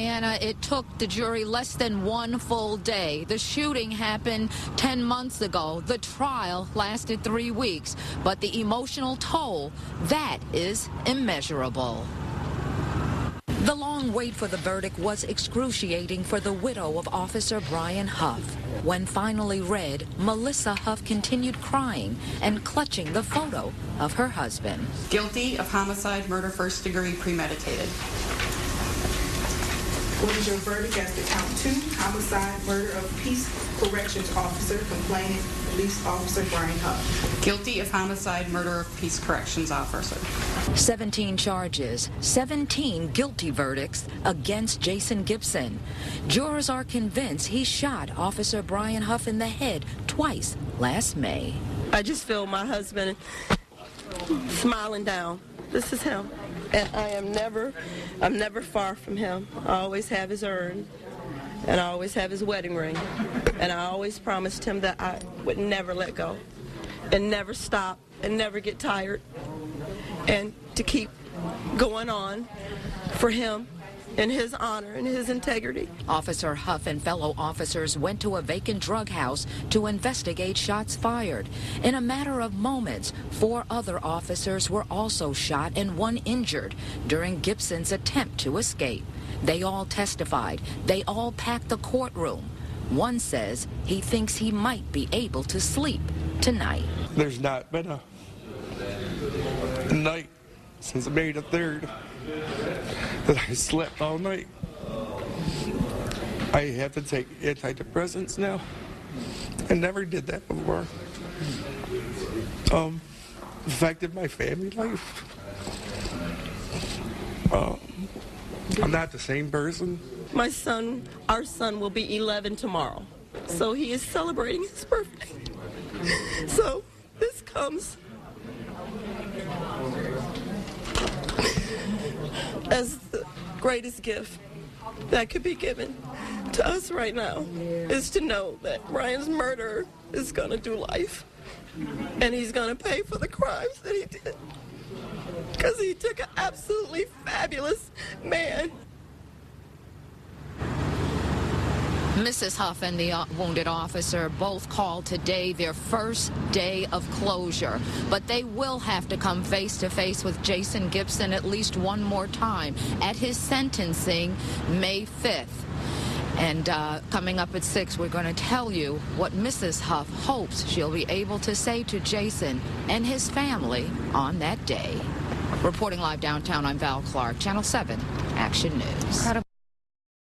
Anna, it took the jury less than one full day. The shooting happened 10 months ago. The trial lasted 3 weeks. But the emotional toll, that is immeasurable. The long wait for the verdict was excruciating for the widow of Officer Brian Huff. When finally read, Melissa Huff continued crying and clutching the photo of her husband. Guilty of homicide, murder, first degree, premeditated. What is your verdict as to count 2, homicide, murder of peace corrections officer, complainant, police officer Brian Huff? Guilty of homicide, murder of peace corrections officer. 17 charges, 17 guilty verdicts against Jason Gibson. Jurors are convinced he shot Officer Brian Huff in the head twice last May. I just feel my husband smiling down. This is him. And I'm never far from him. I always have his urn, and I always have his wedding ring. And I always promised him that I would never let go, and never stop, and never get tired, and to keep going on for him in his honor and his integrity. Officer Huff and fellow officers went to a vacant drug house to investigate shots fired. In a matter of moments, 4 other officers were also shot and 1 injured during Gibson's attempt to escape. They all testified. They all packed the courtroom. One says he thinks he might be able to sleep tonight. There's not been a night since May the 3rd that I slept all night. I have to take antidepressants now. I never did that before. Affected my family life. I'm not the same person. My son, our son will be 11 tomorrow. So he is celebrating his birthday. So this comes as the greatest gift that could be given to us right now, is to know that Brian's murderer is going to do life, and he's going to pay for the crimes that he did, because he took an absolutely fabulous man. Mrs. Huff and the wounded officer both called today their first day of closure, but they will have to come face to face with Jason Gibson at least one more time at his sentencing May 5th. And coming up at 6, we're going to tell you what Mrs. Huff hopes she'll be able to say to Jason and his family on that day. Reporting live downtown, I'm Val Clark, Channel 7 Action News.